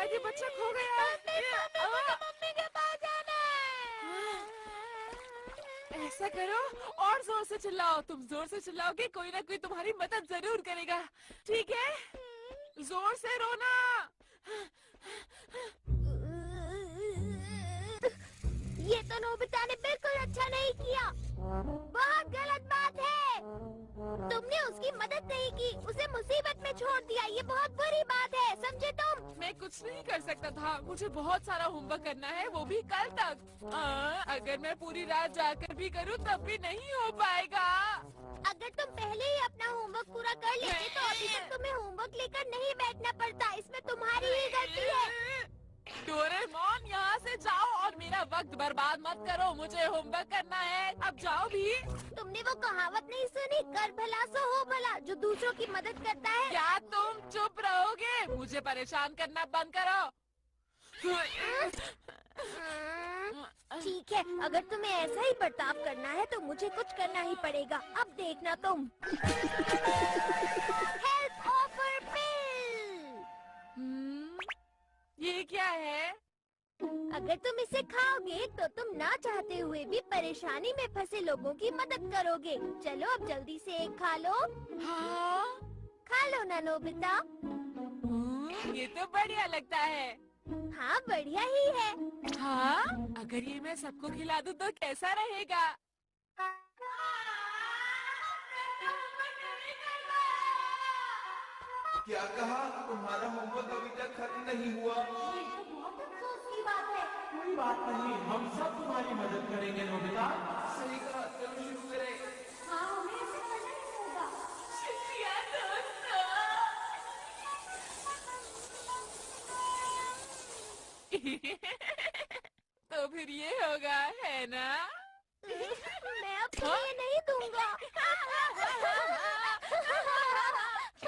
शायद ये बच्चा खो गया है। मम्मी के पास जाना है। ऐसा करो और जोर से चिल्लाओ। तुम जोर से चिल्लाओगे कोई ना कोई तुम्हारी मदद जरूर करेगा। ठीक है, जोर से रोना। ये तो नोबिता ने बिल्कुल अच्छा नहीं किया। बहुत गलत बात है। तुमने उसकी मदद नहीं की, उसे मुसीबत में छोड़ दिया। ये बहुत बुरी बात है, समझे तुम? मैं कुछ नहीं कर सकता था। मुझे बहुत सारा होमवर्क करना है, वो भी कल तक। अगर मैं पूरी रात जाकर भी करूं तब भी नहीं हो पाएगा। अगर तुम पहले ही अपना होमवर्क पूरा कर लेते तो अभी तक तुम्हें होमवर्क लेकर नहीं बैठना पड़ता। इसमें तुम्हारी ही गलती है। डोरेमोन, यहाँ से जाओ और मेरा वक्त बर्बाद मत करो। मुझे होमवर्क करना है, अब जाओ भी। तुमने वो कहावत नहीं सुनी, कर भला सो हो भला। जो दूसरों की मदद करता है। क्या तुम चुप रहोगे? मुझे परेशान करना बंद करो। ठीक है, अगर तुम्हें ऐसा ही बर्ताव करना है तो मुझे कुछ करना ही पड़ेगा। अब देखना तुम। हेल्प ऑफर पिल। ये क्या है? अगर तुम इसे खाओगे तो तुम ना चाहते हुए भी परेशानी में फंसे लोगों की मदद करोगे। चलो अब जल्दी से एक खा लो। हाँ? खा लो ना नोबिता। ये तो बढ़िया लगता है। हाँ, बढ़िया ही है। हाँ? अगर ये मैं सबको खिला दूं तो कैसा रहेगा? क्या कहा? तुम्हारा होमवर्क अभी तक खत्म नहीं हुआ? ये तो बहुत अफसोस की बात है। कोई बात नहीं, हम सब तुम्हारी मदद करेंगे नोबिता। सही कहा, चलो शुरू करें। हाँ, हमें ऐसे करना ही होगा। शुक्रिया दोस्तों। तो फिर ये होगा, है ना? मैं अब तुम्हें नहीं दूंगा।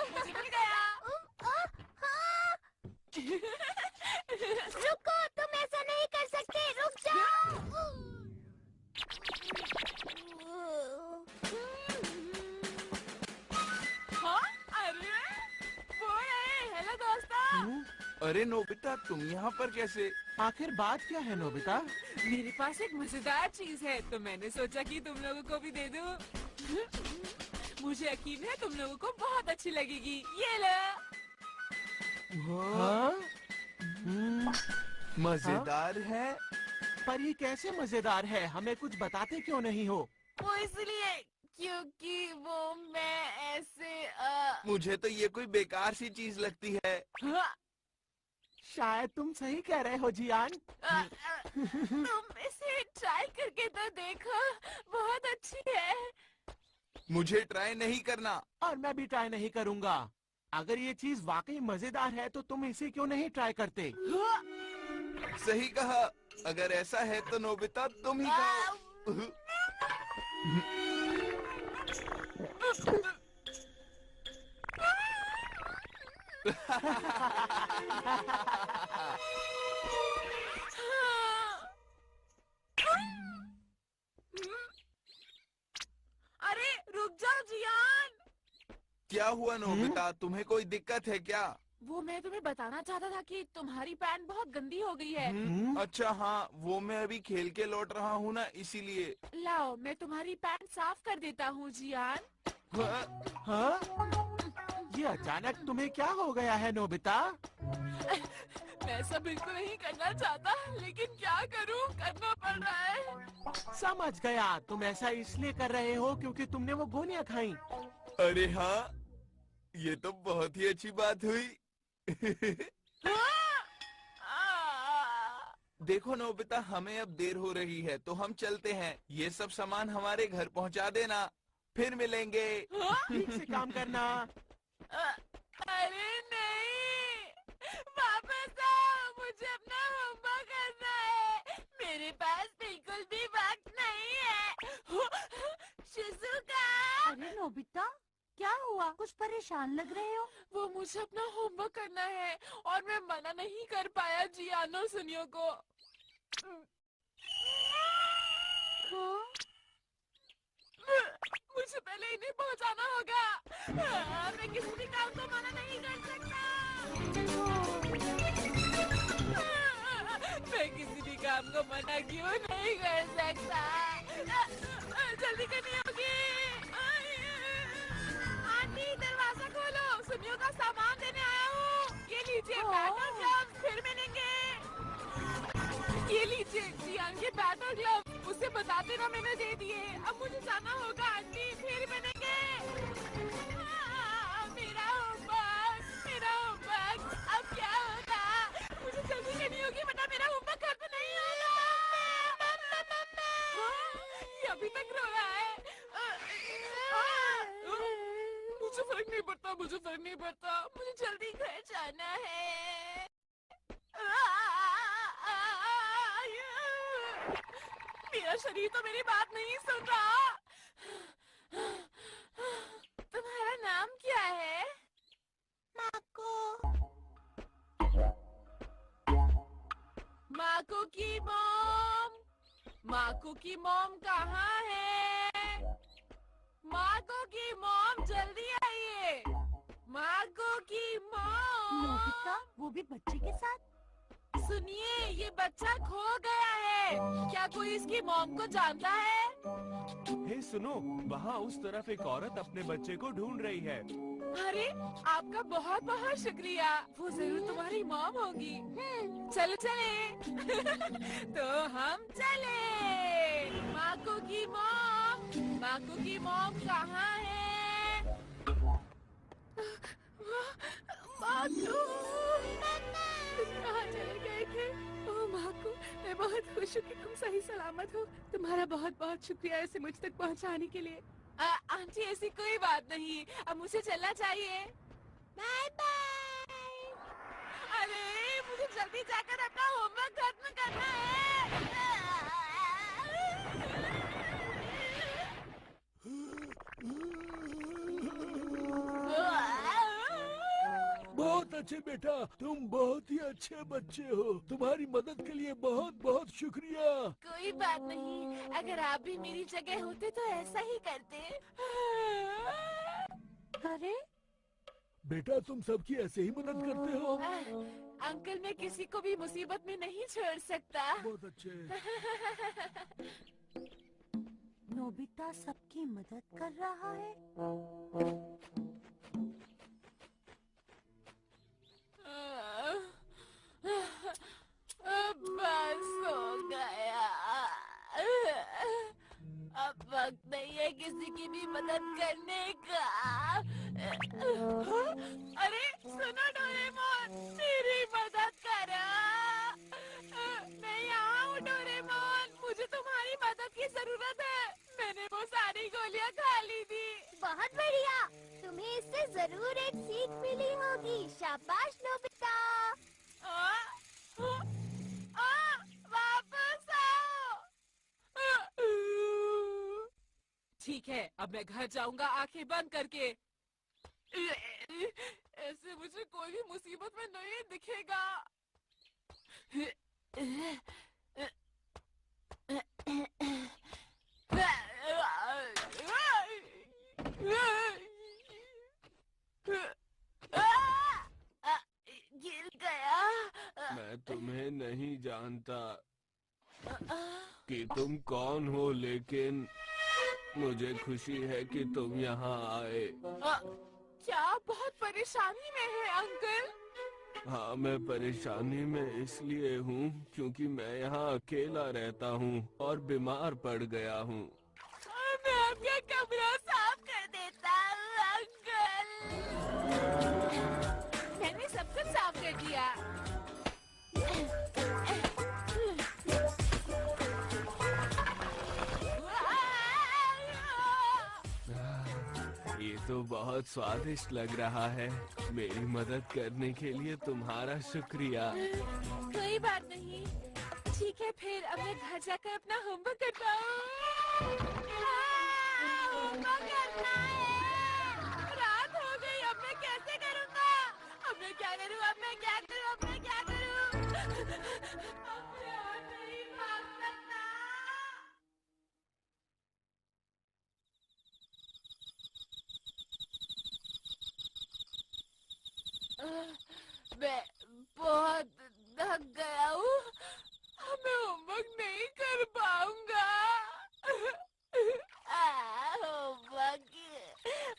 मुझे मिल गया। रुको, तुम ऐसा नहीं कर सकते। रुक जाओ। हाँ? अरे वो है। हेलो दोस्तों। अरे नोबिता, तुम यहाँ पर कैसे? आखिर बात क्या है नोबिता? मेरे पास एक मजेदार चीज है तो मैंने सोचा कि तुम लोगों को भी दे दूं। मुझे यकीन है तुम लोगों को बहुत अच्छी लगेगी। ये लो। हाँ? मजेदार है। पर ये कैसे मजेदार है? हमें कुछ बताते क्यों नहीं हो? वो इसलिए क्योंकि वो मैं ऐसे मुझे तो ये कोई बेकार सी चीज लगती है। हाँ, शायद तुम सही कह रहे हो जियान। तुम इसे ट्राई करके तो देखो, बहुत अच्छी है। मुझे ट्राई नहीं करना। और मैं भी ट्राई नहीं करूँगा। अगर ये चीज वाकई मजेदार है तो तुम इसे क्यों नहीं ट्राई करते? सही कहा। अगर ऐसा है तो नोबिता तुम ही खाओ। अरे रुक जाओ जियान। क्या हुआ नोबिता? तुम्हें कोई दिक्कत है क्या? वो मैं तुम्हें बताना चाहता था कि तुम्हारी पैंट बहुत गंदी हो गई है। अच्छा हाँ, वो मैं अभी खेल के लौट रहा हूँ ना, इसीलिए। लाओ मैं तुम्हारी पैंट साफ कर देता हूँ जियान। हाँ? ये अचानक तुम्हें क्या हो गया है नोबिता? मैं ऐसा बिल्कुल नहीं करना चाहता, लेकिन क्या करूँ, करना पड़ रहा है। समझ गया, तुम ऐसा इसलिए कर रहे हो क्योंकि तुमने वो गोलियां खाई। अरे हाँ, ये तो बहुत ही अच्छी बात हुई। देखो नोबिता, हमें अब देर हो रही है तो हम चलते हैं। ये सब सामान हमारे घर पहुंचा देना, फिर मिलेंगे। ठीक से काम करना। अरे नहीं, वापस आओ, मुझे अपना होमवर्क करना है। मेरे पास बिल्कुल भी वक्त नहीं है। शिज़ुका। अरे नोबिता, क्या हुआ? कुछ परेशान लग रहे हो? वो मुझे अपना होमवर्क करना है और मैं मना नहीं कर पाया जियानो सुनियो को। हाँ? मुझे पहले इन्हें पहुंचाना होगा। मैं किसी भी काम को मना नहीं कर सकता। मैं किसी भी काम को मना क्यों नहीं कर सकता? जल्दी करनी होगी। आंटी दरवाजा खोलो, सुनियो का सामान देने आया हूँ। ये लीजिए बैट और ग्लव्स, फिर मिलेंगे। ये लीजिए जियान के बैट और ग्लव्स, उसे बता देना मैंने दे दिए। अब मुझे जाना होगा आंटी, फिर मिलेंगे। मेरा होमवर्क अब क्या होगा? मुझे जल्दी करनी होगी वरना मेरा होमवर्क खत्म नहीं होगा। ये अभी तक रो रहा है। मुझे फर्क नहीं पड़ता, मुझे जल्दी घर जाना है। मेरा शरीर तो मेरी बात नहीं सुन रहा। तुम्हारा नाम क्या है? माको। माको की मॉम कहाँ है? माको की मॉम जल्दी आइए। माको की मॉम। नोबिता, वो भी बच्चे के साथ? सुनिए, ये बच्चा खो गया है। क्या कोई इसकी मॉम को जानता है? हे सुनो, वहाँ उस तरफ एक औरत अपने बच्चे को ढूंढ रही है। अरे आपका बहुत बहुत शुक्रिया, वो जरूर तुम्हारी मॉम होगी। चलो चले। तो हम चले। माको की मॉम कहाँ है? माको, तुम कहाँ चले गए थे? ओह माको, मैं बहुत खुश हूँ कि तुम सही सलामत हो। तुम्हारा बहुत बहुत शुक्रिया इसे मुझ तक पहुँचाने के लिए। आंटी ऐसी कोई बात नहीं, अब मुझे चलना चाहिए। Bye bye. अरे मुझे जल्दी जाकर अपना होमवर्क खत्म करना है। बहुत अच्छे बेटा, तुम बहुत ही अच्छे बच्चे हो। तुम्हारी मदद के लिए बहुत बहुत शुक्रिया। कोई बात नहीं, अगर आप भी मेरी जगह होते तो ऐसा ही करते। अरे बेटा तुम सबकी ऐसे ही मदद करते हो। अंकल, मैं किसी को भी मुसीबत में नहीं छोड़ सकता। बहुत अच्छे। नोबिता सबकी मदद कर रहा है। बस हो गया। अब वक्त नहीं है किसी की भी मदद करने का। अरे सुनो डोरेमोन, मेरी मदद करो। मैं यहाँ हूँ डोरेमोन, मुझे तुम्हारी मदद की जरूरत है। मैंने वो सारी गोलियाँ खा ली थी। बहुत बढ़िया, तुम्हें इससे जरूर एक सीख मिली होगी। शाबाश नोबिता। वापस आओ। ठीक है, अब मैं घर जाऊंगा आंखें बंद करके। ऐसे मुझे कोई भी मुसीबत में नहीं दिखेगा। गिर गया। मैं तुम्हें नहीं जानता कि तुम कौन हो, लेकिन मुझे खुशी है कि तुम यहाँ आए। क्या बहुत परेशानी में है अंकल? हाँ, मैं परेशानी में इसलिए हूँ क्योंकि मैं यहाँ अकेला रहता हूँ और बीमार पड़ गया हूँ। मैं आपका कमरा साफ कर देता हूँ अंकल। मैंने सब कुछ साफ कर दिया। ये तो बहुत स्वादिष्ट लग रहा है। मेरी मदद करने के लिए तुम्हारा शुक्रिया। कोई बात नहीं। ठीक है, फिर अब मैं घर जाकर अपना होमवर्क करता हूँ। होमवर्क करना है। रात हो गई, अब मैं कैसे करूँगा? अब मैं क्या करूँ? अब मैं क्या करूँ? अब मैं क्या करूँ? अब मैं और नहीं भाग सकता। मैं बहुत थक गया हूँ, मैं होमवर्क नहीं कर पाऊंगा।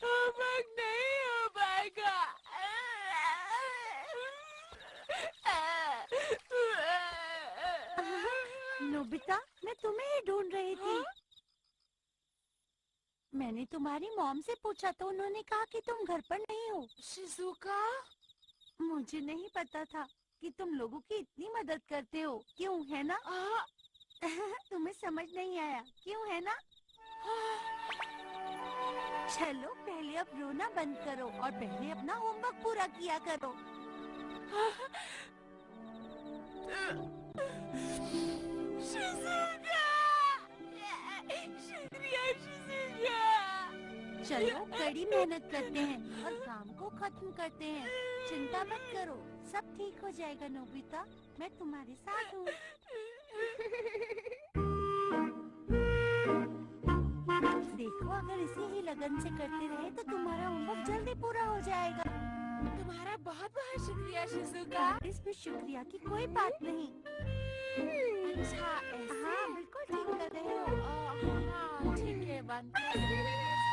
होमवर्क नहीं हो पाएगा। नोबिता, मैं तुम्हें ही ढूंढ रही थी। मैंने तुम्हारी मॉम से पूछा तो उन्होंने कहा कि तुम घर पर नहीं हो। शिजुका, मुझे नहीं पता था कि तुम लोगों की इतनी मदद करते हो। क्यों, है ना? तुम्हें समझ नहीं आया, क्यों, है ना? चलो पहले अब रोना बंद करो और पहले अपना होमवर्क पूरा किया करो। शिजुका, शुक्रिया शिजुका। चलो कड़ी मेहनत करते हैं और काम को खत्म करते हैं। चिंता मत करो, सब ठीक हो जाएगा नोबिता, मैं तुम्हारे साथ हूँ। देखो, अगर इसी ही लगन से करते रहे तो तुम्हारा होमवर्क जल्दी पूरा हो जाएगा। तुम्हारा बहुत बहुत शुक्रिया शिजुका। इसमें शुक्रिया की कोई बात नहीं। अच्छा, ऐसे? हाँ, बिल्कुल ठीक कर रहे हो। हाँ, ठीक है, बंद कर।